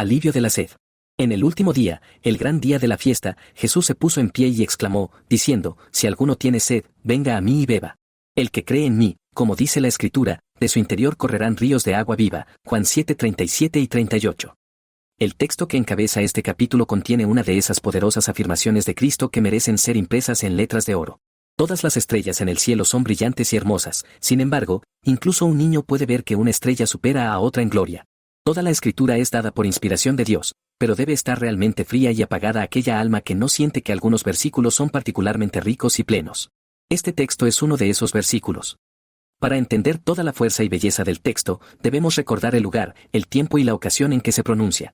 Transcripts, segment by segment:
alivio de la sed. En el último día, el gran día de la fiesta, Jesús se puso en pie y exclamó, diciendo, si alguno tiene sed, venga a mí y beba. El que cree en mí, como dice la Escritura, de su interior correrán ríos de agua viva. Juan 7:37 y 38. El texto que encabeza este capítulo contiene una de esas poderosas afirmaciones de Cristo que merecen ser impresas en letras de oro. Todas las estrellas en el cielo son brillantes y hermosas, sin embargo, incluso un niño puede ver que una estrella supera a otra en gloria. Toda la Escritura es dada por inspiración de Dios, pero debe estar realmente fría y apagada aquella alma que no siente que algunos versículos son particularmente ricos y plenos. Este texto es uno de esos versículos. Para entender toda la fuerza y belleza del texto, debemos recordar el lugar, el tiempo y la ocasión en que se pronuncia.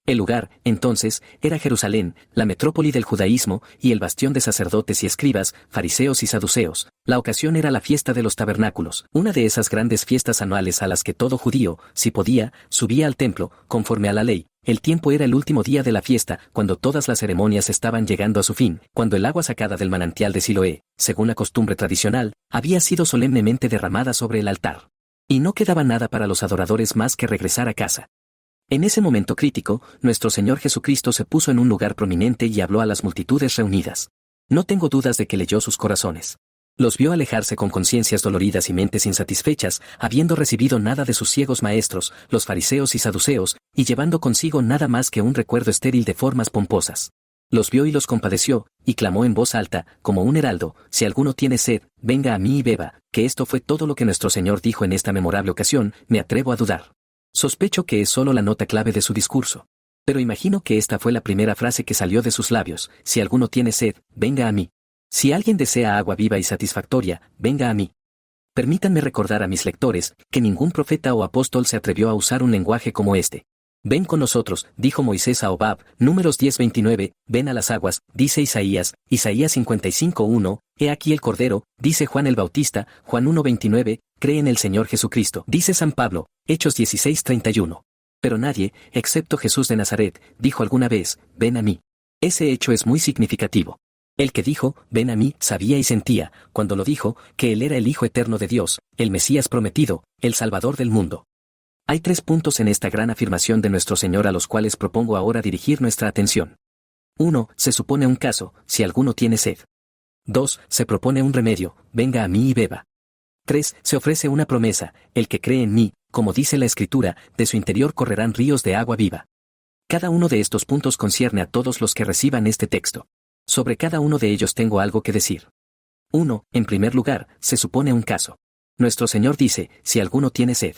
El lugar, entonces, era Jerusalén, la metrópoli del judaísmo, y el bastión de sacerdotes y escribas, fariseos y saduceos. La ocasión era la fiesta de los tabernáculos, una de esas grandes fiestas anuales a las que todo judío, si podía, subía al templo, conforme a la ley. El tiempo era el último día de la fiesta, cuando todas las ceremonias estaban llegando a su fin, cuando el agua sacada del manantial de Siloé, según la costumbre tradicional, había sido solemnemente derramada sobre el altar. Y no quedaba nada para los adoradores más que regresar a casa. En ese momento crítico, nuestro Señor Jesucristo se puso en un lugar prominente y habló a las multitudes reunidas. No tengo dudas de que leyó sus corazones. Los vio alejarse con conciencias doloridas y mentes insatisfechas, habiendo recibido nada de sus ciegos maestros, los fariseos y saduceos, y llevando consigo nada más que un recuerdo estéril de formas pomposas. Los vio y los compadeció, y clamó en voz alta, como un heraldo, si alguno tiene sed, venga a mí y beba, que esto fue todo lo que nuestro Señor dijo en esta memorable ocasión, me atrevo a dudar. Sospecho que es solo la nota clave de su discurso. Pero imagino que esta fue la primera frase que salió de sus labios, si alguno tiene sed, venga a mí. Si alguien desea agua viva y satisfactoria, venga a mí. Permítanme recordar a mis lectores, que ningún profeta o apóstol se atrevió a usar un lenguaje como este. Ven con nosotros, dijo Moisés a Hobab, Números 10:29, ven a las aguas, dice Isaías 55:1, he aquí el Cordero, dice Juan el Bautista, Juan 1:29, cree en el Señor Jesucristo, dice San Pablo, Hechos 16:31. Pero nadie, excepto Jesús de Nazaret, dijo alguna vez, ven a mí. Ese hecho es muy significativo. El que dijo, ven a mí, sabía y sentía, cuando lo dijo, que él era el Hijo eterno de Dios, el Mesías prometido, el Salvador del mundo. Hay 3 puntos en esta gran afirmación de nuestro Señor a los cuales propongo ahora dirigir nuestra atención. 1. Se supone un caso, si alguno tiene sed. 2. Se propone un remedio, venga a mí y beba. 3. Se ofrece una promesa, el que cree en mí, como dice la Escritura, de su interior correrán ríos de agua viva. Cada uno de estos puntos concierne a todos los que reciban este texto. Sobre cada uno de ellos tengo algo que decir. 1. En primer lugar, se supone un caso. Nuestro Señor dice, si alguno tiene sed.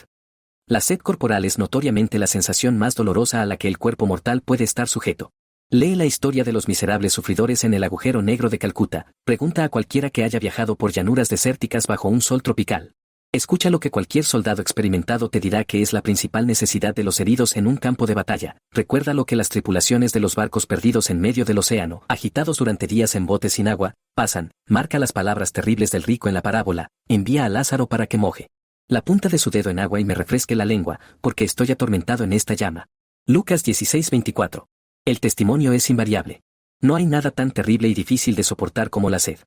La sed corporal es notoriamente la sensación más dolorosa a la que el cuerpo mortal puede estar sujeto. Lee la historia de los miserables sufridores en el agujero negro de Calcuta, pregunta a cualquiera que haya viajado por llanuras desérticas bajo un sol tropical. Escucha lo que cualquier soldado experimentado te dirá que es la principal necesidad de los heridos en un campo de batalla. Recuerda lo que las tripulaciones de los barcos perdidos en medio del océano, agitados durante días en botes sin agua, pasan. Marca las palabras terribles del rico en la parábola, envía a Lázaro para que moje la punta de su dedo en agua y me refresque la lengua, porque estoy atormentado en esta llama. Lucas 16:24. El testimonio es invariable. No hay nada tan terrible y difícil de soportar como la sed.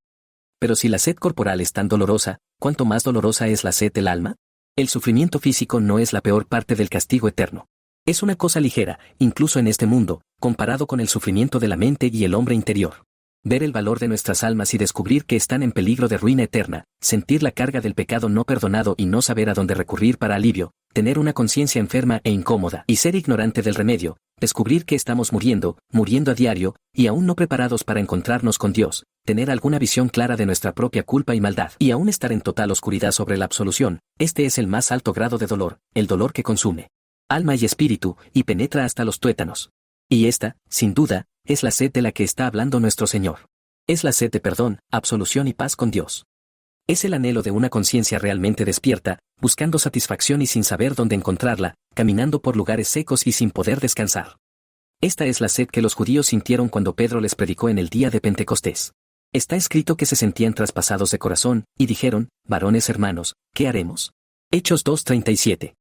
Pero si la sed corporal es tan dolorosa, ¿cuánto más dolorosa es la sed del alma? El sufrimiento físico no es la peor parte del castigo eterno. Es una cosa ligera, incluso en este mundo, comparado con el sufrimiento de la mente y el hombre interior. Ver el valor de nuestras almas y descubrir que están en peligro de ruina eterna, sentir la carga del pecado no perdonado y no saber a dónde recurrir para alivio, tener una conciencia enferma e incómoda y ser ignorante del remedio, descubrir que estamos muriendo a diario, y aún no preparados para encontrarnos con Dios, tener alguna visión clara de nuestra propia culpa y maldad, y aún estar en total oscuridad sobre la absolución, este es el más alto grado de dolor, el dolor que consume alma y espíritu, y penetra hasta los tuétanos. Y esta, sin duda, es la sed de la que está hablando nuestro Señor. Es la sed de perdón, absolución y paz con Dios. Es el anhelo de una conciencia realmente despierta, buscando satisfacción y sin saber dónde encontrarla, caminando por lugares secos y sin poder descansar. Esta es la sed que los judíos sintieron cuando Pedro les predicó en el día de Pentecostés. Está escrito que se sentían traspasados de corazón, y dijeron, varones hermanos, ¿qué haremos? Hechos 2:37.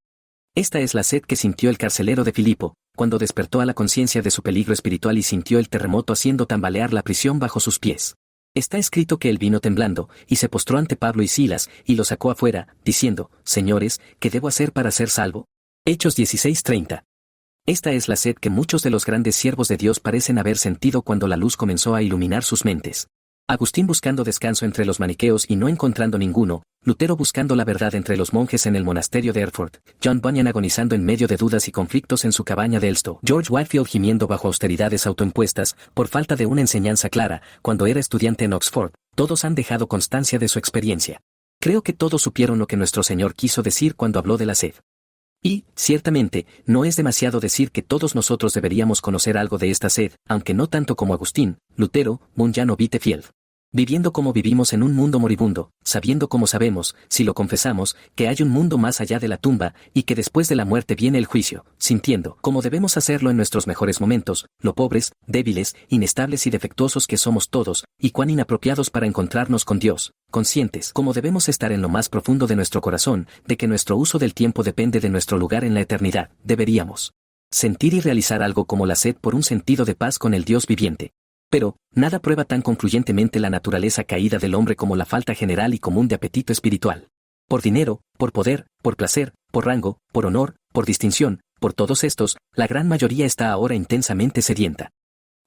Esta es la sed que sintió el carcelero de Filipo, cuando despertó a la conciencia de su peligro espiritual y sintió el terremoto haciendo tambalear la prisión bajo sus pies. Está escrito que él vino temblando, y se postró ante Pablo y Silas, y los sacó afuera, diciendo, Señores, ¿qué debo hacer para ser salvo? Hechos 16:30. Esta es la sed que muchos de los grandes siervos de Dios parecen haber sentido cuando la luz comenzó a iluminar sus mentes. Agustín buscando descanso entre los maniqueos y no encontrando ninguno, Lutero buscando la verdad entre los monjes en el monasterio de Erfurt, John Bunyan agonizando en medio de dudas y conflictos en su cabaña de Elstow, George Whitefield gimiendo bajo austeridades autoimpuestas, por falta de una enseñanza clara, cuando era estudiante en Oxford. Todos han dejado constancia de su experiencia. Creo que todos supieron lo que nuestro Señor quiso decir cuando habló de la sed. Y, ciertamente, no es demasiado decir que todos nosotros deberíamos conocer algo de esta sed, aunque no tanto como Agustín, Lutero, Bunyan o Whitefield. Viviendo como vivimos en un mundo moribundo, sabiendo como sabemos, si lo confesamos, que hay un mundo más allá de la tumba, y que después de la muerte viene el juicio, sintiendo, como debemos hacerlo en nuestros mejores momentos, lo pobres, débiles, inestables y defectuosos que somos todos, y cuán inapropiados para encontrarnos con Dios, conscientes, como debemos estar en lo más profundo de nuestro corazón, de que nuestro uso del tiempo depende de nuestro lugar en la eternidad, deberíamos sentir y realizar algo como la sed por un sentido de paz con el Dios viviente. Pero, nada prueba tan concluyentemente la naturaleza caída del hombre como la falta general y común de apetito espiritual. Por dinero, por poder, por placer, por rango, por honor, por distinción, por todos estos, la gran mayoría está ahora intensamente sedienta.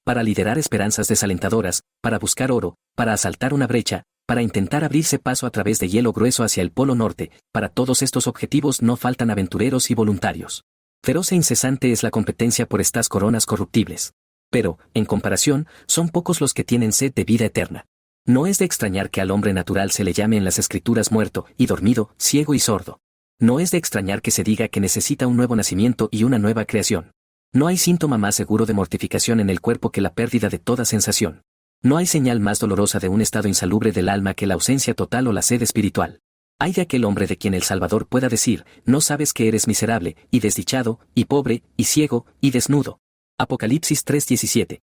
Para liderar esperanzas desalentadoras, para buscar oro, para asaltar una brecha, para intentar abrirse paso a través de hielo grueso hacia el Polo Norte, para todos estos objetivos no faltan aventureros y voluntarios. Feroz e incesante es la competencia por estas coronas corruptibles. Pero, en comparación, son pocos los que tienen sed de vida eterna. No es de extrañar que al hombre natural se le llame en las Escrituras muerto y dormido, ciego y sordo. No es de extrañar que se diga que necesita un nuevo nacimiento y una nueva creación. No hay síntoma más seguro de mortificación en el cuerpo que la pérdida de toda sensación. No hay señal más dolorosa de un estado insalubre del alma que la ausencia total o la sed espiritual. Hay de aquel hombre de quien el Salvador pueda decir, no sabes que eres miserable, y desdichado, y pobre, y ciego, y desnudo. Apocalipsis 3:17.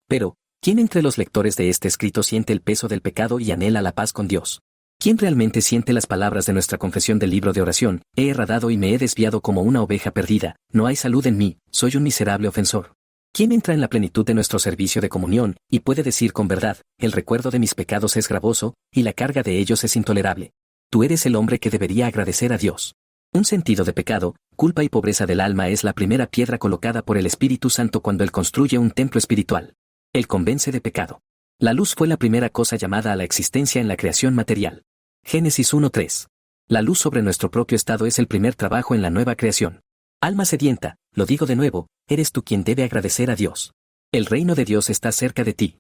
Pero, ¿quién entre los lectores de este escrito siente el peso del pecado y anhela la paz con Dios? ¿Quién realmente siente las palabras de nuestra confesión del libro de oración? He errado y me he desviado como una oveja perdida, no hay salud en mí, soy un miserable ofensor. ¿Quién entra en la plenitud de nuestro servicio de comunión, y puede decir con verdad, el recuerdo de mis pecados es gravoso, y la carga de ellos es intolerable? Tú eres el hombre que debería agradecer a Dios. Un sentido de pecado, culpa y pobreza del alma es la primera piedra colocada por el Espíritu Santo cuando Él construye un templo espiritual. Él convence de pecado. La luz fue la primera cosa llamada a la existencia en la creación material. Génesis 1:3. La luz sobre nuestro propio estado es el primer trabajo en la nueva creación. Alma sedienta, lo digo de nuevo, eres tú quien debe agradecer a Dios. El reino de Dios está cerca de ti.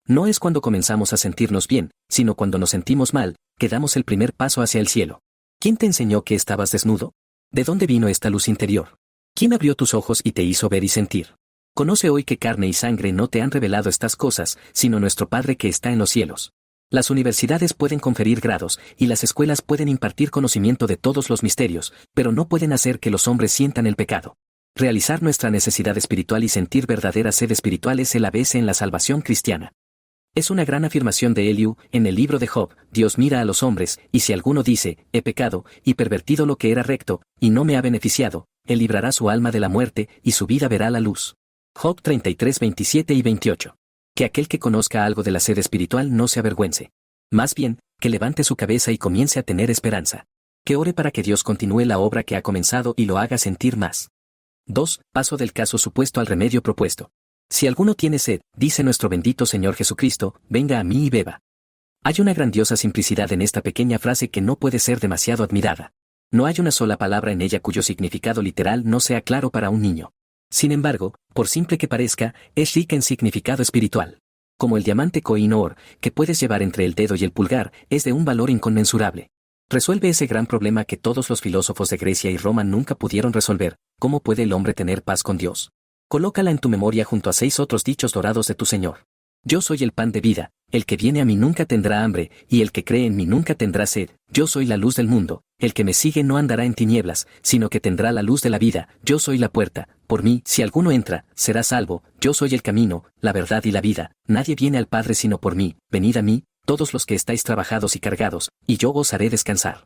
No es cuando comenzamos a sentirnos bien, sino cuando nos sentimos mal, que damos el primer paso hacia el cielo. ¿Quién te enseñó que estabas desnudo? ¿De dónde vino esta luz interior? ¿Quién abrió tus ojos y te hizo ver y sentir? Conoce hoy que carne y sangre no te han revelado estas cosas, sino nuestro Padre que está en los cielos. Las universidades pueden conferir grados, y las escuelas pueden impartir conocimiento de todos los misterios, pero no pueden hacer que los hombres sientan el pecado. Realizar nuestra necesidad espiritual y sentir verdadera sed espiritual es el ABC en la salvación cristiana. Es una gran afirmación de Eliú, en el libro de Job, Dios mira a los hombres, y si alguno dice, he pecado, y pervertido lo que era recto, y no me ha beneficiado, él librará su alma de la muerte, y su vida verá la luz. Job 33:27 y 28. Que aquel que conozca algo de la sed espiritual no se avergüence. Más bien, que levante su cabeza y comience a tener esperanza. Que ore para que Dios continúe la obra que ha comenzado y lo haga sentir más. 2. Paso del caso supuesto al remedio propuesto. Si alguno tiene sed, dice nuestro bendito Señor Jesucristo, venga a mí y beba. Hay una grandiosa simplicidad en esta pequeña frase que no puede ser demasiado admirada. No hay una sola palabra en ella cuyo significado literal no sea claro para un niño. Sin embargo, por simple que parezca, es rica en significado espiritual. Como el diamante Koh-i-Noor, que puedes llevar entre el dedo y el pulgar, es de un valor inconmensurable. Resuelve ese gran problema que todos los filósofos de Grecia y Roma nunca pudieron resolver: ¿cómo puede el hombre tener paz con Dios? Colócala en tu memoria junto a 6 otros dichos dorados de tu Señor. Yo soy el pan de vida, el que viene a mí nunca tendrá hambre, y el que cree en mí nunca tendrá sed. Yo soy la luz del mundo, el que me sigue no andará en tinieblas, sino que tendrá la luz de la vida. Yo soy la puerta, por mí, si alguno entra, será salvo. Yo soy el camino, la verdad y la vida, nadie viene al Padre sino por mí. Venid a mí, todos los que estáis trabajados y cargados, y yo os haré descansar.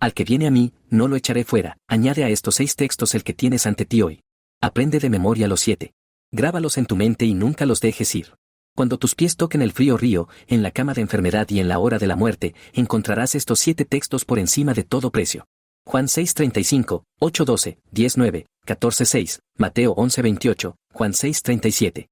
Al que viene a mí, no lo echaré fuera. Añade a estos 6 textos el que tienes ante ti hoy. Aprende de memoria los 7. Grábalos en tu mente y nunca los dejes ir. Cuando tus pies toquen el frío río, en la cama de enfermedad y en la hora de la muerte, encontrarás estos 7 textos por encima de todo precio. Juan 6:35, 8:12, 10:9, 14:6, Mateo 11:28, Juan 6:37.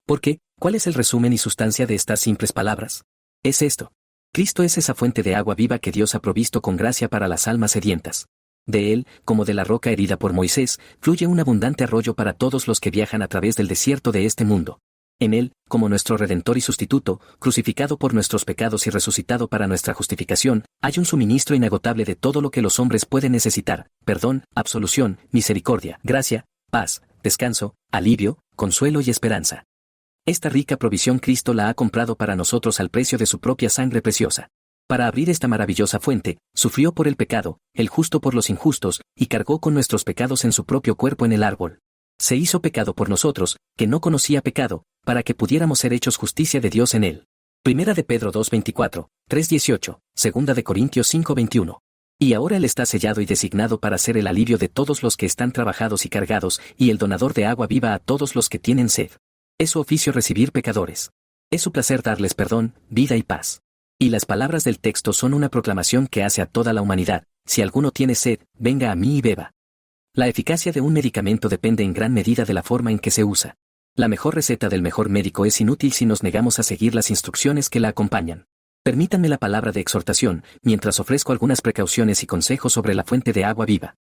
¿Por qué? ¿Cuál es el resumen y sustancia de estas simples palabras? Es esto. Cristo es esa fuente de agua viva que Dios ha provisto con gracia para las almas sedientas. De él, como de la roca herida por Moisés, fluye un abundante arroyo para todos los que viajan a través del desierto de este mundo. En él, como nuestro Redentor y sustituto, crucificado por nuestros pecados y resucitado para nuestra justificación, hay un suministro inagotable de todo lo que los hombres pueden necesitar: perdón, absolución, misericordia, gracia, paz, descanso, alivio, consuelo y esperanza. Esta rica provisión Cristo la ha comprado para nosotros al precio de su propia sangre preciosa. Para abrir esta maravillosa fuente, sufrió por el pecado, el justo por los injustos, y cargó con nuestros pecados en su propio cuerpo en el árbol. Se hizo pecado por nosotros, que no conocía pecado, para que pudiéramos ser hechos justicia de Dios en él. Primera de Pedro 2:24, 3:18, Segunda de Corintios 5:21. Y ahora él está sellado y designado para ser el alivio de todos los que están trabajados y cargados, y el donador de agua viva a todos los que tienen sed. Es su oficio recibir pecadores. Es su placer darles perdón, vida y paz. Y las palabras del texto son una proclamación que hace a toda la humanidad: si alguno tiene sed, venga a mí y beba. La eficacia de un medicamento depende en gran medida de la forma en que se usa. La mejor receta del mejor médico es inútil si nos negamos a seguir las instrucciones que la acompañan. Permítanme la palabra de exhortación, mientras ofrezco algunas precauciones y consejos sobre la fuente de agua viva.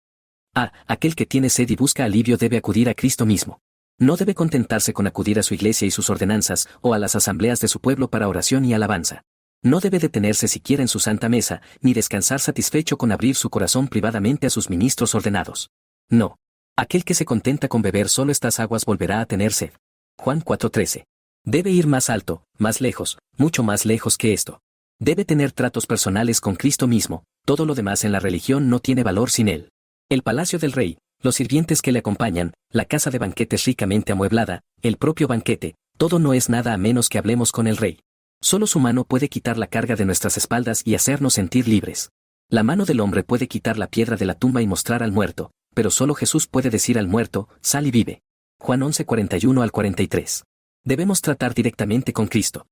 Aquel que tiene sed y busca alivio debe acudir a Cristo mismo. No debe contentarse con acudir a su iglesia y sus ordenanzas, o a las asambleas de su pueblo para oración y alabanza. No debe detenerse siquiera en su santa mesa, ni descansar satisfecho con abrir su corazón privadamente a sus ministros ordenados. No. Aquel que se contenta con beber solo estas aguas volverá a tener sed. Juan 4:13. Debe ir más alto, más lejos, mucho más lejos que esto. Debe tener tratos personales con Cristo mismo. Todo lo demás en la religión no tiene valor sin él. El palacio del rey, los sirvientes que le acompañan, la casa de banquetes ricamente amueblada, el propio banquete, todo no es nada a menos que hablemos con el rey. Solo su mano puede quitar la carga de nuestras espaldas y hacernos sentir libres. La mano del hombre puede quitar la piedra de la tumba y mostrar al muerto, pero solo Jesús puede decir al muerto: sal y vive. Juan 11:41 al 43. Debemos tratar directamente con Cristo.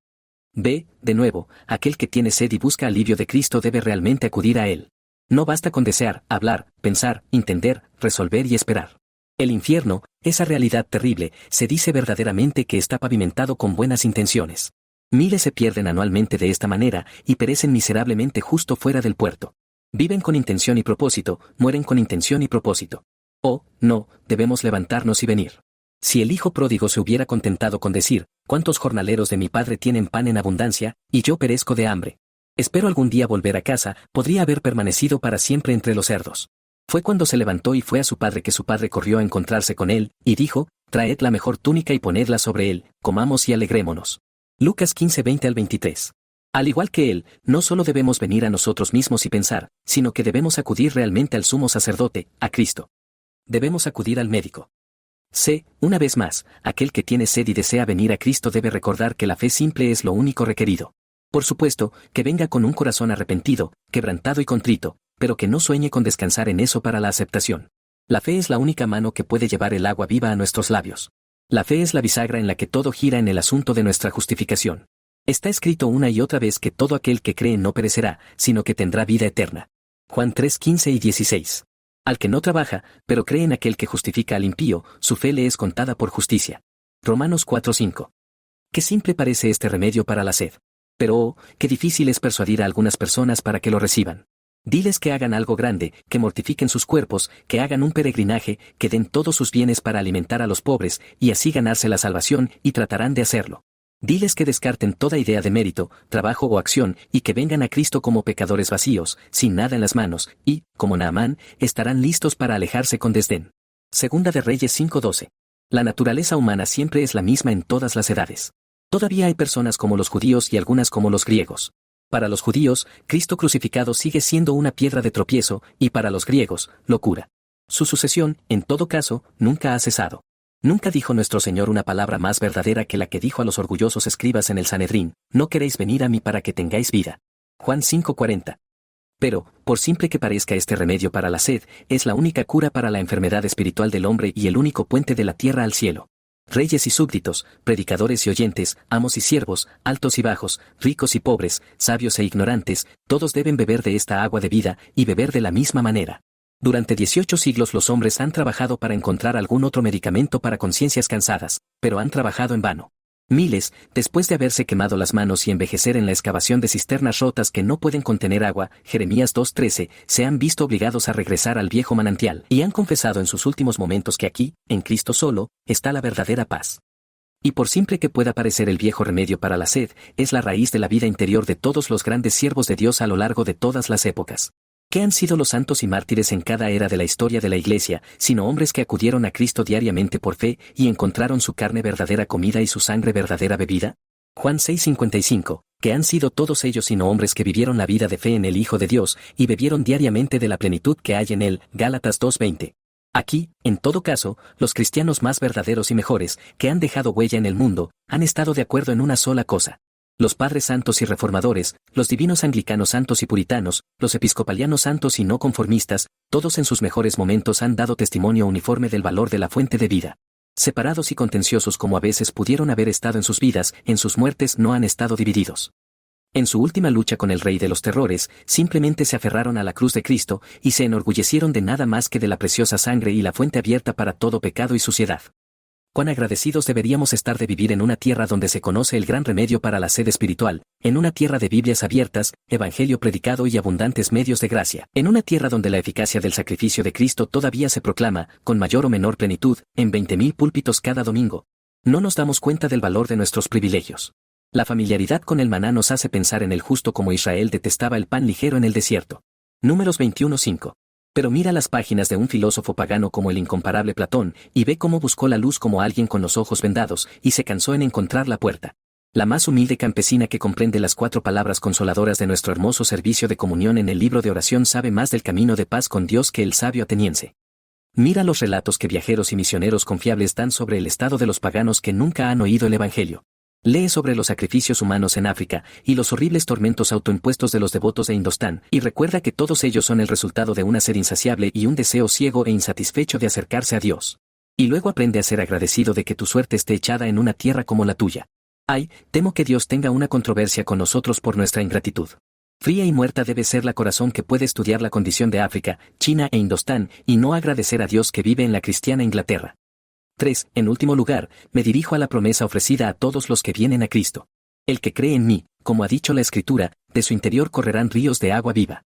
De nuevo, aquel que tiene sed y busca alivio de Cristo debe realmente acudir a él. No basta con desear, hablar, pensar, entender, resolver y esperar. El infierno, esa realidad terrible, se dice verdaderamente que está pavimentado con buenas intenciones. Miles se pierden anualmente de esta manera y perecen miserablemente justo fuera del puerto. Viven con intención y propósito, mueren con intención y propósito. Oh, no, debemos levantarnos y venir. Si el hijo pródigo se hubiera contentado con decir: ¿cuántos jornaleros de mi padre tienen pan en abundancia, y yo perezco de hambre? Espero algún día volver a casa, podría haber permanecido para siempre entre los cerdos. Fue cuando se levantó y fue a su padre que su padre corrió a encontrarse con él, y dijo: traed la mejor túnica y ponedla sobre él, comamos y alegrémonos. Lucas 15:20 al 23. Al igual que él, no solo debemos venir a nosotros mismos y pensar, sino que debemos acudir realmente al sumo sacerdote, a Cristo. Debemos acudir al médico. Una vez más, aquel que tiene sed y desea venir a Cristo debe recordar que la fe simple es lo único requerido. Por supuesto, que venga con un corazón arrepentido, quebrantado y contrito, pero que no sueñe con descansar en eso para la aceptación. La fe es la única mano que puede llevar el agua viva a nuestros labios. La fe es la bisagra en la que todo gira en el asunto de nuestra justificación. Está escrito una y otra vez que todo aquel que cree no perecerá, sino que tendrá vida eterna. Juan 3:15 y 16. Al que no trabaja, pero cree en aquel que justifica al impío, su fe le es contada por justicia. Romanos 4:5. Qué simple parece este remedio para la sed. Pero qué difícil es persuadir a algunas personas para que lo reciban. Diles que hagan algo grande, que mortifiquen sus cuerpos, que hagan un peregrinaje, que den todos sus bienes para alimentar a los pobres, y así ganarse la salvación, y tratarán de hacerlo. Diles que descarten toda idea de mérito, trabajo o acción, y que vengan a Cristo como pecadores vacíos, sin nada en las manos, y, como Naamán, estarán listos para alejarse con desdén. Segunda de Reyes 5:12. La naturaleza humana siempre es la misma en todas las edades. Todavía hay personas como los judíos y algunas como los griegos. Para los judíos, Cristo crucificado sigue siendo una piedra de tropiezo, y para los griegos, locura. Su sucesión, en todo caso, nunca ha cesado. Nunca dijo nuestro Señor una palabra más verdadera que la que dijo a los orgullosos escribas en el Sanedrín: no queréis venir a mí para que tengáis vida. Juan 5:40. Pero, por simple que parezca este remedio para la sed, es la única cura para la enfermedad espiritual del hombre y el único puente de la tierra al cielo. Reyes y súbditos, predicadores y oyentes, amos y siervos, altos y bajos, ricos y pobres, sabios e ignorantes, todos deben beber de esta agua de vida, y beber de la misma manera. Durante 18 siglos los hombres han trabajado para encontrar algún otro medicamento para conciencias cansadas, pero han trabajado en vano. Miles, después de haberse quemado las manos y envejecer en la excavación de cisternas rotas que no pueden contener agua, Jeremías 2:13, se han visto obligados a regresar al viejo manantial y han confesado en sus últimos momentos que aquí, en Cristo solo, está la verdadera paz. Y por simple que pueda parecer el viejo remedio para la sed, es la raíz de la vida interior de todos los grandes siervos de Dios a lo largo de todas las épocas. ¿Qué han sido los santos y mártires en cada era de la historia de la Iglesia, sino hombres que acudieron a Cristo diariamente por fe y encontraron su carne verdadera comida y su sangre verdadera bebida? Juan 6:55, que han sido todos ellos sino hombres que vivieron la vida de fe en el Hijo de Dios y bebieron diariamente de la plenitud que hay en él, Gálatas 2:20. Aquí, en todo caso, los cristianos más verdaderos y mejores, que han dejado huella en el mundo, han estado de acuerdo en una sola cosa. Los padres santos y reformadores, los divinos anglicanos santos y puritanos, los episcopalianos santos y no conformistas, todos en sus mejores momentos han dado testimonio uniforme del valor de la fuente de vida. Separados y contenciosos como a veces pudieron haber estado en sus vidas, en sus muertes no han estado divididos. En su última lucha con el rey de los terrores, simplemente se aferraron a la cruz de Cristo y se enorgullecieron de nada más que de la preciosa sangre y la fuente abierta para todo pecado y suciedad. Cuán agradecidos deberíamos estar de vivir en una tierra donde se conoce el gran remedio para la sed espiritual, en una tierra de Biblias abiertas, evangelio predicado y abundantes medios de gracia, en una tierra donde la eficacia del sacrificio de Cristo todavía se proclama, con mayor o menor plenitud, en 20.000 púlpitos cada domingo. No nos damos cuenta del valor de nuestros privilegios. La familiaridad con el maná nos hace pensar en el justo como Israel detestaba el pan ligero en el desierto. Números 21:5. Pero mira las páginas de un filósofo pagano como el incomparable Platón, y ve cómo buscó la luz como alguien con los ojos vendados, y se cansó en encontrar la puerta. La más humilde campesina que comprende las 4 palabras consoladoras de nuestro hermoso servicio de comunión en el libro de oración sabe más del camino de paz con Dios que el sabio ateniense. Mira los relatos que viajeros y misioneros confiables dan sobre el estado de los paganos que nunca han oído el Evangelio. Lee sobre los sacrificios humanos en África y los horribles tormentos autoimpuestos de los devotos de Indostán, y recuerda que todos ellos son el resultado de una sed insaciable y un deseo ciego e insatisfecho de acercarse a Dios. Y luego aprende a ser agradecido de que tu suerte esté echada en una tierra como la tuya. Ay, temo que Dios tenga una controversia con nosotros por nuestra ingratitud. Fría y muerta debe ser la corazón que puede estudiar la condición de África, China e Indostán, y no agradecer a Dios que vive en la cristiana Inglaterra. 3. En último lugar, me dirijo a la promesa ofrecida a todos los que vienen a Cristo. El que cree en mí, como ha dicho la Escritura, de su interior correrán ríos de agua viva.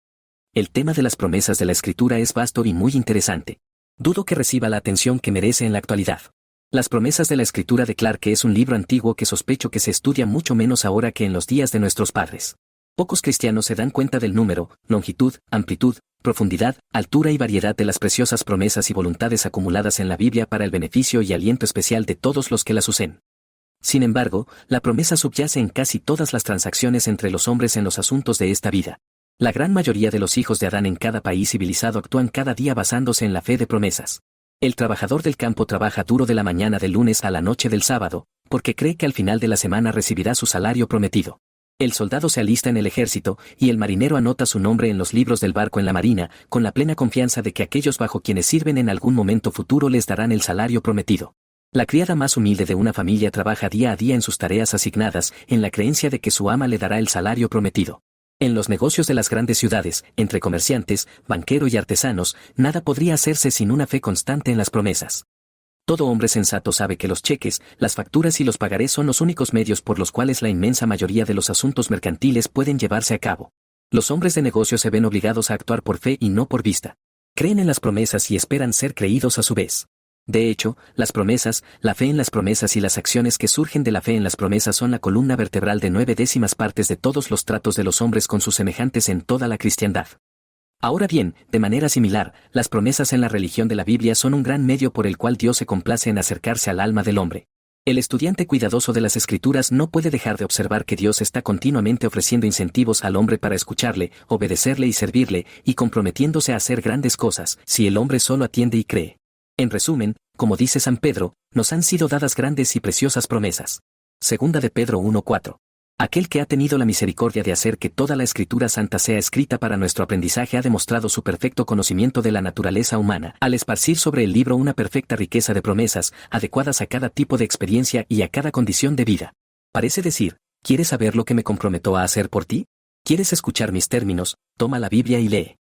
El tema de las promesas de la Escritura es vasto y muy interesante. Dudo que reciba la atención que merece en la actualidad. Las promesas de la Escritura de Clarke es un libro antiguo que sospecho que se estudia mucho menos ahora que en los días de nuestros padres. Pocos cristianos se dan cuenta del número, longitud, amplitud, profundidad, altura y variedad de las preciosas promesas y voluntades acumuladas en la Biblia para el beneficio y aliento especial de todos los que las usen. Sin embargo, la promesa subyace en casi todas las transacciones entre los hombres en los asuntos de esta vida. La gran mayoría de los hijos de Adán en cada país civilizado actúan cada día basándose en la fe de promesas. El trabajador del campo trabaja duro de la mañana del lunes a la noche del sábado, porque cree que al final de la semana recibirá su salario prometido. El soldado se alista en el ejército, y el marinero anota su nombre en los libros del barco en la marina, con la plena confianza de que aquellos bajo quienes sirven en algún momento futuro les darán el salario prometido. La criada más humilde de una familia trabaja día a día en sus tareas asignadas, en la creencia de que su ama le dará el salario prometido. En los negocios de las grandes ciudades, entre comerciantes, banquero y artesanos, nada podría hacerse sin una fe constante en las promesas. Todo hombre sensato sabe que los cheques, las facturas y los pagarés son los únicos medios por los cuales la inmensa mayoría de los asuntos mercantiles pueden llevarse a cabo. Los hombres de negocio se ven obligados a actuar por fe y no por vista. Creen en las promesas y esperan ser creídos a su vez. De hecho, las promesas, la fe en las promesas y las acciones que surgen de la fe en las promesas son la columna vertebral de 9/10 partes de todos los tratos de los hombres con sus semejantes en toda la cristiandad. Ahora bien, de manera similar, las promesas en la religión de la Biblia son un gran medio por el cual Dios se complace en acercarse al alma del hombre. El estudiante cuidadoso de las Escrituras no puede dejar de observar que Dios está continuamente ofreciendo incentivos al hombre para escucharle, obedecerle y servirle, y comprometiéndose a hacer grandes cosas, si el hombre solo atiende y cree. En resumen, como dice San Pedro, nos han sido dadas grandes y preciosas promesas. Segunda de Pedro 1:4. Aquel que ha tenido la misericordia de hacer que toda la Escritura Santa sea escrita para nuestro aprendizaje ha demostrado su perfecto conocimiento de la naturaleza humana, al esparcir sobre el libro una perfecta riqueza de promesas, adecuadas a cada tipo de experiencia y a cada condición de vida. Parece decir, ¿quieres saber lo que me comprometo a hacer por ti? ¿Quieres escuchar mis términos? Toma la Biblia y lee.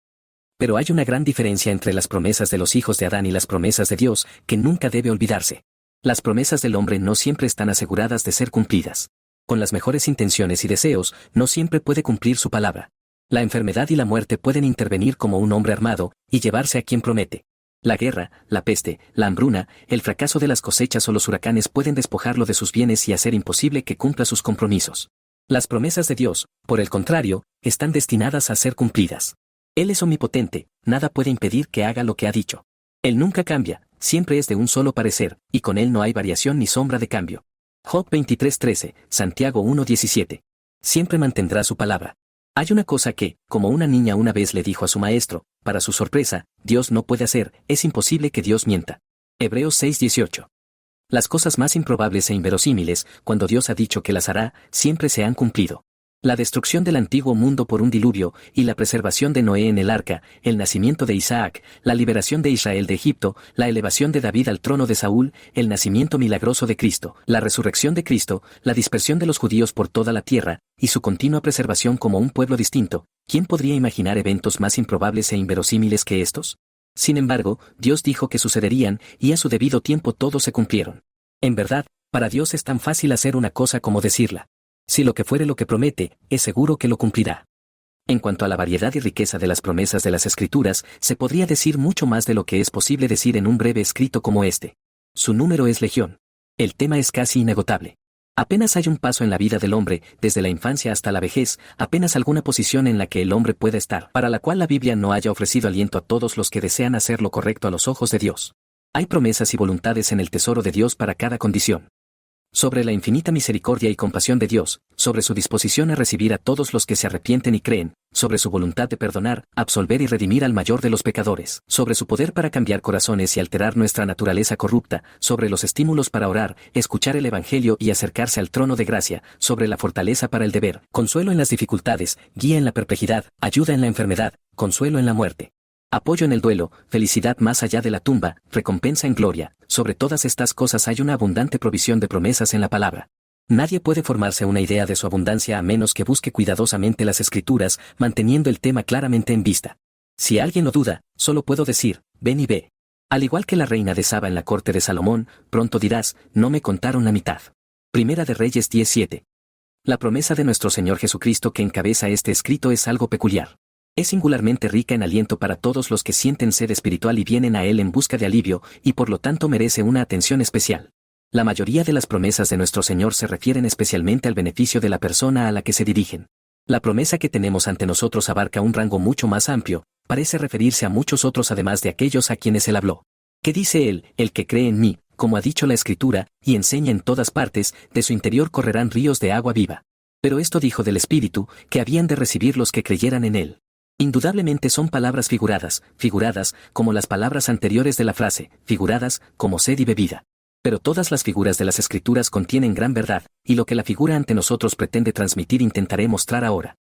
Pero hay una gran diferencia entre las promesas de los hijos de Adán y las promesas de Dios, que nunca debe olvidarse. Las promesas del hombre no siempre están aseguradas de ser cumplidas. Con las mejores intenciones y deseos, no siempre puede cumplir su palabra. La enfermedad y la muerte pueden intervenir como un hombre armado, y llevarse a quien promete. La guerra, la peste, la hambruna, el fracaso de las cosechas o los huracanes pueden despojarlo de sus bienes y hacer imposible que cumpla sus compromisos. Las promesas de Dios, por el contrario, están destinadas a ser cumplidas. Él es omnipotente, nada puede impedir que haga lo que ha dicho. Él nunca cambia, siempre es de un solo parecer, y con él no hay variación ni sombra de cambio. Job 23:13, Santiago 1:17. Siempre mantendrá su palabra. Hay una cosa que, como una niña una vez le dijo a su maestro, para su sorpresa, Dios no puede hacer, es imposible que Dios mienta. Hebreos 6:18. Las cosas más improbables e inverosímiles, cuando Dios ha dicho que las hará, siempre se han cumplido. La destrucción del antiguo mundo por un diluvio, y la preservación de Noé en el arca, el nacimiento de Isaac, la liberación de Israel de Egipto, la elevación de David al trono de Saúl, el nacimiento milagroso de Cristo, la resurrección de Cristo, la dispersión de los judíos por toda la tierra, y su continua preservación como un pueblo distinto. ¿Quién podría imaginar eventos más improbables e inverosímiles que estos? Sin embargo, Dios dijo que sucederían, y a su debido tiempo todos se cumplieron. En verdad, para Dios es tan fácil hacer una cosa como decirla. Si lo que fuere lo que promete, es seguro que lo cumplirá. En cuanto a la variedad y riqueza de las promesas de las Escrituras, se podría decir mucho más de lo que es posible decir en un breve escrito como este. Su número es legión. El tema es casi inagotable. Apenas hay un paso en la vida del hombre, desde la infancia hasta la vejez, apenas alguna posición en la que el hombre pueda estar, para la cual la Biblia no haya ofrecido aliento a todos los que desean hacer lo correcto a los ojos de Dios. Hay promesas y voluntades en el tesoro de Dios para cada condición. Sobre la infinita misericordia y compasión de Dios, sobre su disposición a recibir a todos los que se arrepienten y creen, sobre su voluntad de perdonar, absolver y redimir al mayor de los pecadores, sobre su poder para cambiar corazones y alterar nuestra naturaleza corrupta, sobre los estímulos para orar, escuchar el Evangelio y acercarse al trono de gracia, sobre la fortaleza para el deber, consuelo en las dificultades, guía en la perplejidad, ayuda en la enfermedad, consuelo en la muerte. Apoyo en el duelo, felicidad más allá de la tumba, recompensa en gloria. Sobre todas estas cosas hay una abundante provisión de promesas en la palabra. Nadie puede formarse una idea de su abundancia a menos que busque cuidadosamente las Escrituras, manteniendo el tema claramente en vista. Si alguien lo duda, solo puedo decir, ven y ve. Al igual que la reina de Saba en la corte de Salomón, pronto dirás, no me contaron la mitad. Primera de Reyes 10:7. La promesa de nuestro Señor Jesucristo que encabeza este escrito es algo peculiar. Es singularmente rica en aliento para todos los que sienten sed espiritual y vienen a Él en busca de alivio, y por lo tanto merece una atención especial. La mayoría de las promesas de nuestro Señor se refieren especialmente al beneficio de la persona a la que se dirigen. La promesa que tenemos ante nosotros abarca un rango mucho más amplio, parece referirse a muchos otros además de aquellos a quienes Él habló. ¿Qué dice Él? El que cree en mí, como ha dicho la Escritura, y enseña en todas partes, de su interior correrán ríos de agua viva. Pero esto dijo del Espíritu, que habían de recibir los que creyeran en Él. Indudablemente son palabras figuradas, como las palabras anteriores de la frase, figuradas, como sed y bebida. Pero todas las figuras de las Escrituras contienen gran verdad, y lo que la figura ante nosotros pretende transmitir intentaré mostrar ahora.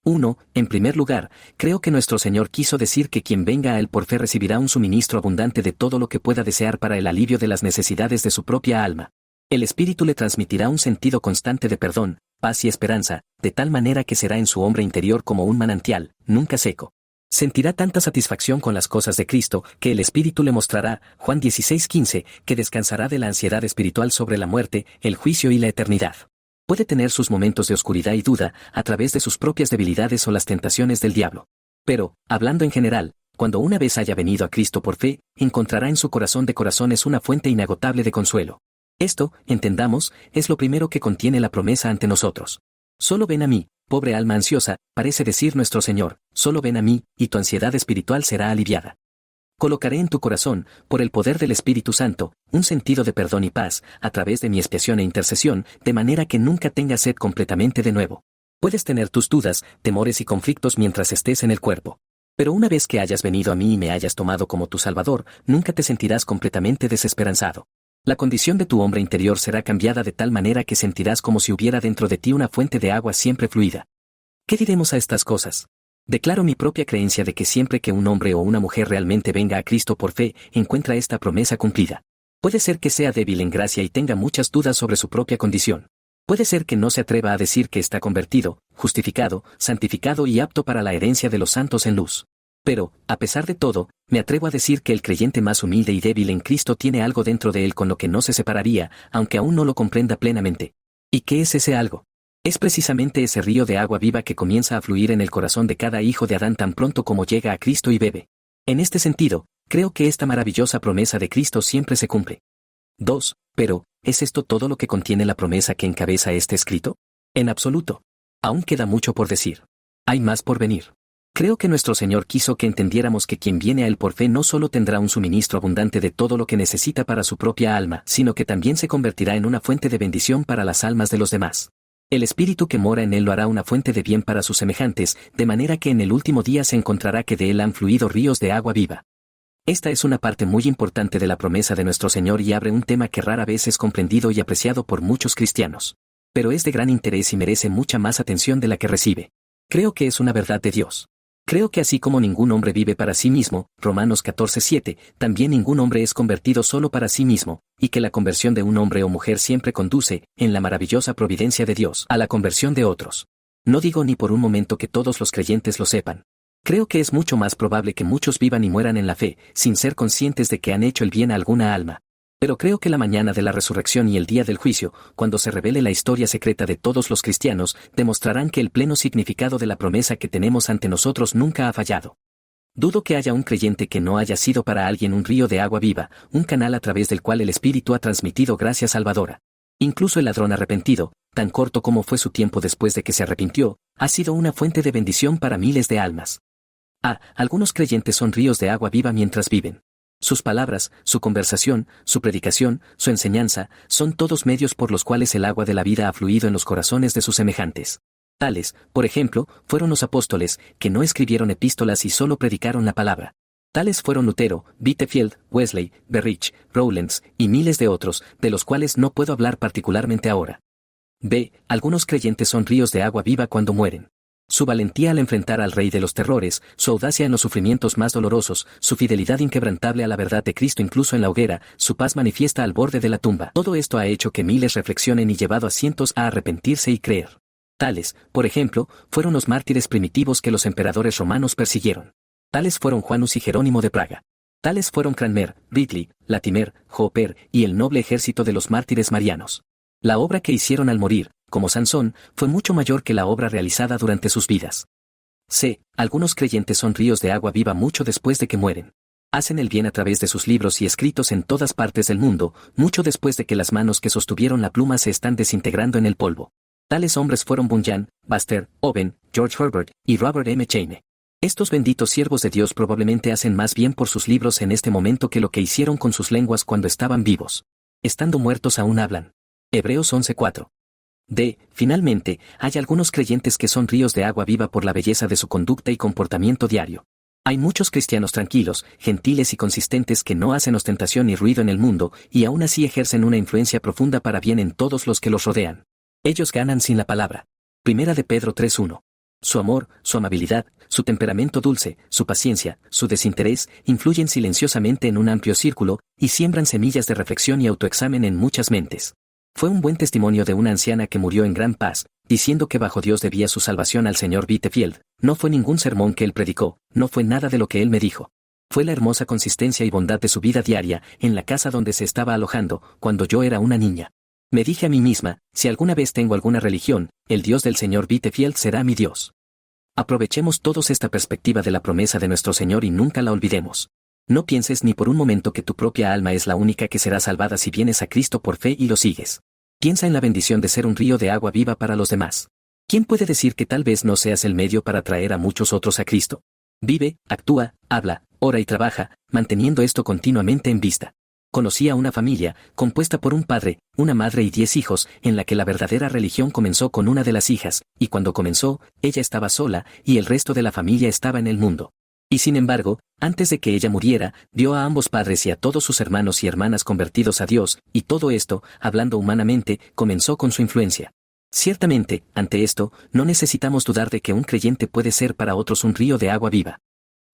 1. En primer lugar, creo que nuestro Señor quiso decir que quien venga a Él por fe recibirá un suministro abundante de todo lo que pueda desear para el alivio de las necesidades de su propia alma. El Espíritu le transmitirá un sentido constante de perdón, paz y esperanza, de tal manera que será en su hombre interior como un manantial, nunca seco. Sentirá tanta satisfacción con las cosas de Cristo, que el Espíritu le mostrará, Juan 16:15, que descansará de la ansiedad espiritual sobre la muerte, el juicio y la eternidad. Puede tener sus momentos de oscuridad y duda, a través de sus propias debilidades o las tentaciones del diablo. Pero, hablando en general, cuando una vez haya venido a Cristo por fe, encontrará en su corazón de corazones una fuente inagotable de consuelo. Esto, entendamos, es lo primero que contiene la promesa ante nosotros. Solo ven a mí, pobre alma ansiosa, parece decir nuestro Señor, solo ven a mí, y tu ansiedad espiritual será aliviada. Colocaré en tu corazón, por el poder del Espíritu Santo, un sentido de perdón y paz, a través de mi expiación e intercesión, de manera que nunca tengas sed completamente de nuevo. Puedes tener tus dudas, temores y conflictos mientras estés en el cuerpo. Pero una vez que hayas venido a mí y me hayas tomado como tu Salvador, nunca te sentirás completamente desesperanzado. La condición de tu hombre interior será cambiada de tal manera que sentirás como si hubiera dentro de ti una fuente de agua siempre fluida. ¿Qué diremos a estas cosas? Declaro mi propia creencia de que siempre que un hombre o una mujer realmente venga a Cristo por fe, encuentra esta promesa cumplida. Puede ser que sea débil en gracia y tenga muchas dudas sobre su propia condición. Puede ser que no se atreva a decir que está convertido, justificado, santificado y apto para la herencia de los santos en luz. Pero, a pesar de todo, me atrevo a decir que el creyente más humilde y débil en Cristo tiene algo dentro de él con lo que no se separaría, aunque aún no lo comprenda plenamente. ¿Y qué es ese algo? Es precisamente ese río de agua viva que comienza a fluir en el corazón de cada hijo de Adán tan pronto como llega a Cristo y bebe. En este sentido, creo que esta maravillosa promesa de Cristo siempre se cumple. 2. Pero, ¿es esto todo lo que contiene la promesa que encabeza este escrito? En absoluto. Aún queda mucho por decir. Hay más por venir. Creo que nuestro Señor quiso que entendiéramos que quien viene a Él por fe no solo tendrá un suministro abundante de todo lo que necesita para su propia alma, sino que también se convertirá en una fuente de bendición para las almas de los demás. El Espíritu que mora en Él lo hará una fuente de bien para sus semejantes, de manera que en el último día se encontrará que de Él han fluido ríos de agua viva. Esta es una parte muy importante de la promesa de nuestro Señor y abre un tema que rara vez es comprendido y apreciado por muchos cristianos. Pero es de gran interés y merece mucha más atención de la que recibe. Creo que es una verdad de Dios. Creo que así como ningún hombre vive para sí mismo, Romanos 14:7, también ningún hombre es convertido solo para sí mismo, y que la conversión de un hombre o mujer siempre conduce, en la maravillosa providencia de Dios, a la conversión de otros. No digo ni por un momento que todos los creyentes lo sepan. Creo que es mucho más probable que muchos vivan y mueran en la fe, sin ser conscientes de que han hecho el bien a alguna alma. Pero creo que la mañana de la resurrección y el día del juicio, cuando se revele la historia secreta de todos los cristianos, demostrarán que el pleno significado de la promesa que tenemos ante nosotros nunca ha fallado. Dudo que haya un creyente que no haya sido para alguien un río de agua viva, un canal a través del cual el Espíritu ha transmitido gracia salvadora. Incluso el ladrón arrepentido, tan corto como fue su tiempo después de que se arrepintió, ha sido una fuente de bendición para miles de almas. Algunos creyentes son ríos de agua viva mientras viven. Sus palabras, su conversación, su predicación, su enseñanza, son todos medios por los cuales el agua de la vida ha fluido en los corazones de sus semejantes. Tales, por ejemplo, fueron los apóstoles, que no escribieron epístolas y solo predicaron la palabra. Tales fueron Lutero, Whitefield, Wesley, Berrich, Rowlands, y miles de otros, de los cuales no puedo hablar particularmente ahora. Algunos creyentes son ríos de agua viva cuando mueren. Su valentía al enfrentar al Rey de los terrores, su audacia en los sufrimientos más dolorosos, su fidelidad inquebrantable a la verdad de Cristo incluso en la hoguera, su paz manifiesta al borde de la tumba. Todo esto ha hecho que miles reflexionen y llevado a cientos a arrepentirse y creer. Tales, por ejemplo, fueron los mártires primitivos que los emperadores romanos persiguieron. Tales fueron Juanus y Jerónimo de Praga. Tales fueron Cranmer, Ridley, Latimer, Hooper y el noble ejército de los mártires marianos. La obra que hicieron al morir, como Sansón, fue mucho mayor que la obra realizada durante sus vidas. Algunos creyentes son ríos de agua viva mucho después de que mueren. Hacen el bien a través de sus libros y escritos en todas partes del mundo, mucho después de que las manos que sostuvieron la pluma se están desintegrando en el polvo. Tales hombres fueron Bunyan, Buster, Owen, George Herbert y Robert M. Cheney. Estos benditos siervos de Dios probablemente hacen más bien por sus libros en este momento que lo que hicieron con sus lenguas cuando estaban vivos. Estando muertos aún hablan. Hebreos 11:4. Finalmente, hay algunos creyentes que son ríos de agua viva por la belleza de su conducta y comportamiento diario. Hay muchos cristianos tranquilos, gentiles y consistentes que no hacen ostentación ni ruido en el mundo, y aún así ejercen una influencia profunda para bien en todos los que los rodean. Ellos ganan sin la palabra. Primera de Pedro 3:1. Su amor, su amabilidad, su temperamento dulce, su paciencia, su desinterés, influyen silenciosamente en un amplio círculo, y siembran semillas de reflexión y autoexamen en muchas mentes. Fue un buen testimonio de una anciana que murió en gran paz, diciendo que bajo Dios debía su salvación al señor Whitefield. No fue ningún sermón que él predicó, no fue nada de lo que él me dijo. Fue la hermosa consistencia y bondad de su vida diaria, en la casa donde se estaba alojando, cuando yo era una niña. Me dije a mí misma, si alguna vez tengo alguna religión, el Dios del señor Whitefield será mi Dios. Aprovechemos todos esta perspectiva de la promesa de nuestro Señor y nunca la olvidemos. No pienses ni por un momento que tu propia alma es la única que será salvada si vienes a Cristo por fe y lo sigues. Piensa en la bendición de ser un río de agua viva para los demás. ¿Quién puede decir que tal vez no seas el medio para traer a muchos otros a Cristo? Vive, actúa, habla, ora y trabaja, manteniendo esto continuamente en vista. Conocí a una familia, compuesta por un padre, una madre y 10 hijos, en la que la verdadera religión comenzó con una de las hijas, y cuando comenzó, ella estaba sola, y el resto de la familia estaba en el mundo. Y sin embargo, antes de que ella muriera, vio a ambos padres y a todos sus hermanos y hermanas convertidos a Dios, y todo esto, hablando humanamente, comenzó con su influencia. Ciertamente, ante esto, no necesitamos dudar de que un creyente puede ser para otros un río de agua viva.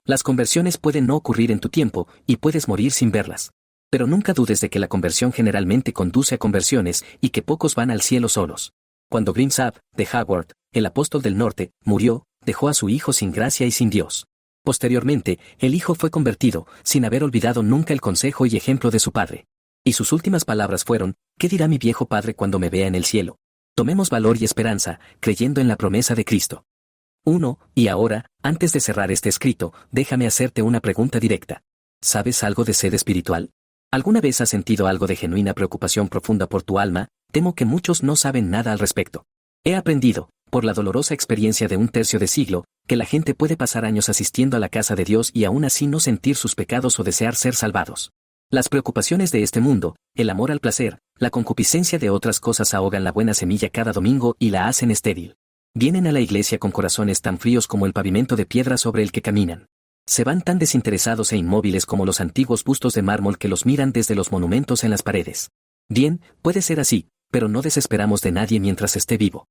Las conversiones pueden no ocurrir en tu tiempo, y puedes morir sin verlas. Pero nunca dudes de que la conversión generalmente conduce a conversiones, y que pocos van al cielo solos. Cuando Grimsab, de Howard, el apóstol del norte, murió, dejó a su hijo sin gracia y sin Dios. Posteriormente, el hijo fue convertido, sin haber olvidado nunca el consejo y ejemplo de su padre. Y sus últimas palabras fueron: ¿qué dirá mi viejo padre cuando me vea en el cielo? Tomemos valor y esperanza, creyendo en la promesa de Cristo. 1. Y ahora, antes de cerrar este escrito, déjame hacerte una pregunta directa. ¿Sabes algo de sed espiritual? ¿Alguna vez has sentido algo de genuina preocupación profunda por tu alma? Temo que muchos no saben nada al respecto. He aprendido, por la dolorosa experiencia de un tercio de siglo, que la gente puede pasar años asistiendo a la casa de Dios y aún así no sentir sus pecados o desear ser salvados. Las preocupaciones de este mundo, el amor al placer, la concupiscencia de otras cosas ahogan la buena semilla cada domingo y la hacen estéril. Vienen a la iglesia con corazones tan fríos como el pavimento de piedra sobre el que caminan. Se van tan desinteresados e inmóviles como los antiguos bustos de mármol que los miran desde los monumentos en las paredes. Bien, puede ser así, pero no desesperamos de nadie mientras esté vivo.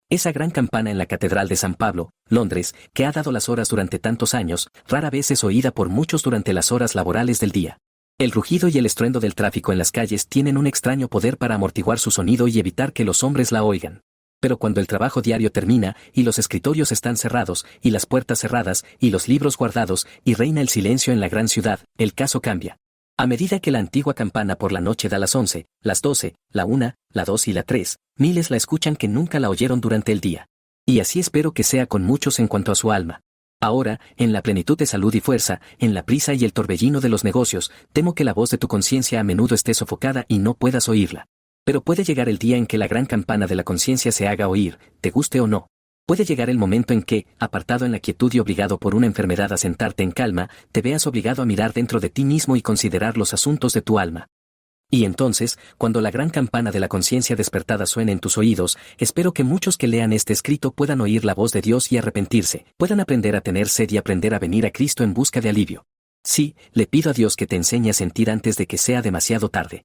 Esa gran campana en la Catedral de San Pablo, Londres, que ha dado las horas durante tantos años, rara vez es oída por muchos durante las horas laborales del día. El rugido y el estruendo del tráfico en las calles tienen un extraño poder para amortiguar su sonido y evitar que los hombres la oigan. Pero cuando el trabajo diario termina, y los escritorios están cerrados, y las puertas cerradas, y los libros guardados, y reina el silencio en la gran ciudad, el caso cambia. A medida que la antigua campana por la noche da las 11, las 12, la 1, la 2 y la 3, miles la escuchan que nunca la oyeron durante el día. Y así espero que sea con muchos en cuanto a su alma. Ahora, en la plenitud de salud y fuerza, en la prisa y el torbellino de los negocios, temo que la voz de tu conciencia a menudo esté sofocada y no puedas oírla. Pero puede llegar el día en que la gran campana de la conciencia se haga oír, te guste o no. Puede llegar el momento en que, apartado en la quietud y obligado por una enfermedad a sentarte en calma, te veas obligado a mirar dentro de ti mismo y considerar los asuntos de tu alma. Y entonces, cuando la gran campana de la conciencia despertada suene en tus oídos, espero que muchos que lean este escrito puedan oír la voz de Dios y arrepentirse, puedan aprender a tener sed y aprender a venir a Cristo en busca de alivio. Sí, le pido a Dios que te enseñe a sentir antes de que sea demasiado tarde.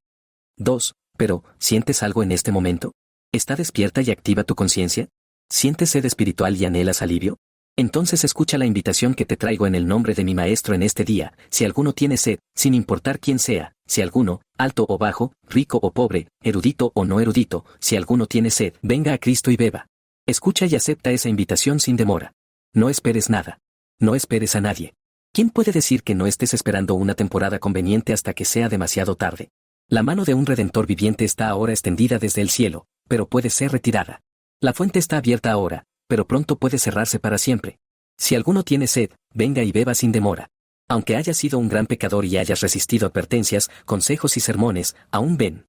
2. Pero, ¿sientes algo en este momento? ¿Está despierta y activa tu conciencia? ¿Sientes sed espiritual y anhelas alivio? Entonces escucha la invitación que te traigo en el nombre de mi Maestro en este día: si alguno tiene sed, sin importar quién sea, si alguno, alto o bajo, rico o pobre, erudito o no erudito, si alguno tiene sed, venga a Cristo y beba. Escucha y acepta esa invitación sin demora. No esperes nada. No esperes a nadie. ¿Quién puede decir que no estés esperando una temporada conveniente hasta que sea demasiado tarde? La mano de un Redentor viviente está ahora extendida desde el cielo, pero puede ser retirada. La fuente está abierta ahora, pero pronto puede cerrarse para siempre. Si alguno tiene sed, venga y beba sin demora. Aunque hayas sido un gran pecador y hayas resistido advertencias, consejos y sermones, aún ven.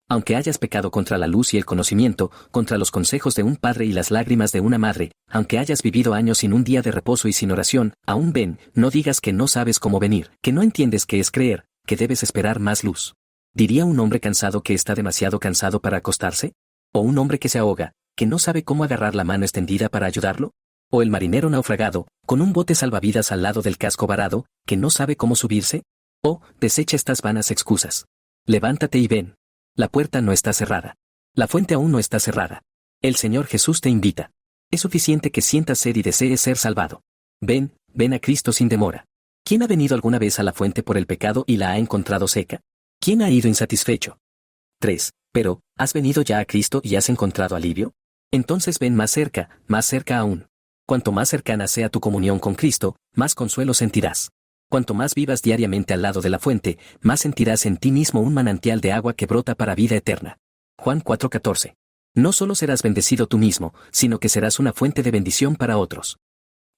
Aunque hayas pecado contra la luz y el conocimiento, contra los consejos de un padre y las lágrimas de una madre, aunque hayas vivido años sin un día de reposo y sin oración, aún ven, no digas que no sabes cómo venir, que no entiendes qué es creer, que debes esperar más luz. ¿Diría un hombre cansado que está demasiado cansado para acostarse? ¿O un hombre que se ahoga, que no sabe cómo agarrar la mano extendida para ayudarlo? ¿O el marinero naufragado, con un bote salvavidas al lado del casco varado, que no sabe cómo subirse? Oh, desecha estas vanas excusas. Levántate y ven. La puerta no está cerrada. La fuente aún no está cerrada. El Señor Jesús te invita. Es suficiente que sientas sed y desees ser salvado. Ven, ven a Cristo sin demora. ¿Quién ha venido alguna vez a la fuente por el pecado y la ha encontrado seca? ¿Quién ha ido insatisfecho? 3. Pero, ¿has venido ya a Cristo y has encontrado alivio? Entonces ven más cerca aún. Cuanto más cercana sea tu comunión con Cristo, más consuelo sentirás. Cuanto más vivas diariamente al lado de la fuente, más sentirás en ti mismo un manantial de agua que brota para vida eterna. Juan 4:14. No solo serás bendecido tú mismo, sino que serás una fuente de bendición para otros.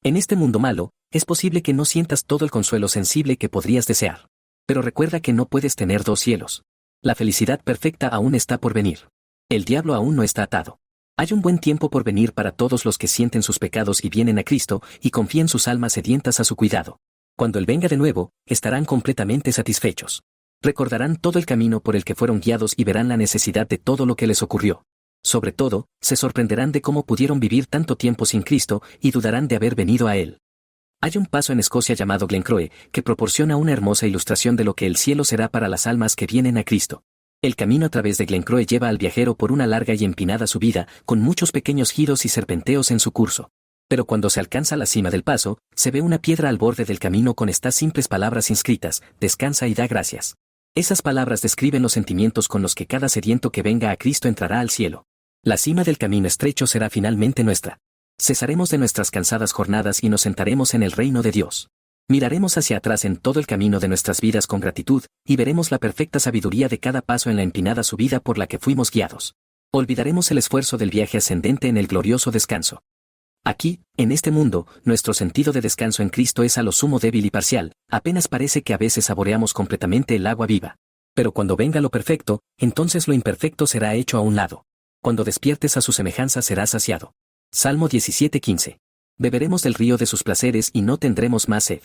En este mundo malo, es posible que no sientas todo el consuelo sensible que podrías desear. Pero recuerda que no puedes tener dos cielos. La felicidad perfecta aún está por venir. El diablo aún no está atado. Hay un buen tiempo por venir para todos los que sienten sus pecados y vienen a Cristo y confían sus almas sedientas a su cuidado. Cuando Él venga de nuevo, estarán completamente satisfechos. Recordarán todo el camino por el que fueron guiados y verán la necesidad de todo lo que les ocurrió. Sobre todo, se sorprenderán de cómo pudieron vivir tanto tiempo sin Cristo y dudarán de haber venido a Él. Hay un paso en Escocia llamado Glencroe, que proporciona una hermosa ilustración de lo que el cielo será para las almas que vienen a Cristo. El camino a través de Glencroe lleva al viajero por una larga y empinada subida, con muchos pequeños giros y serpenteos en su curso. Pero cuando se alcanza la cima del paso, se ve una piedra al borde del camino con estas simples palabras inscritas: descansa y da gracias. Esas palabras describen los sentimientos con los que cada sediento que venga a Cristo entrará al cielo. La cima del camino estrecho será finalmente nuestra. Cesaremos de nuestras cansadas jornadas y nos sentaremos en el reino de Dios. Miraremos hacia atrás en todo el camino de nuestras vidas con gratitud, y veremos la perfecta sabiduría de cada paso en la empinada subida por la que fuimos guiados. Olvidaremos el esfuerzo del viaje ascendente en el glorioso descanso. Aquí, en este mundo, nuestro sentido de descanso en Cristo es a lo sumo débil y parcial, apenas parece que a veces saboreamos completamente el agua viva. Pero cuando venga lo perfecto, entonces lo imperfecto será hecho a un lado. Cuando despiertes a su semejanza serás saciado. Salmo 17:15. Beberemos del río de sus placeres y no tendremos más sed.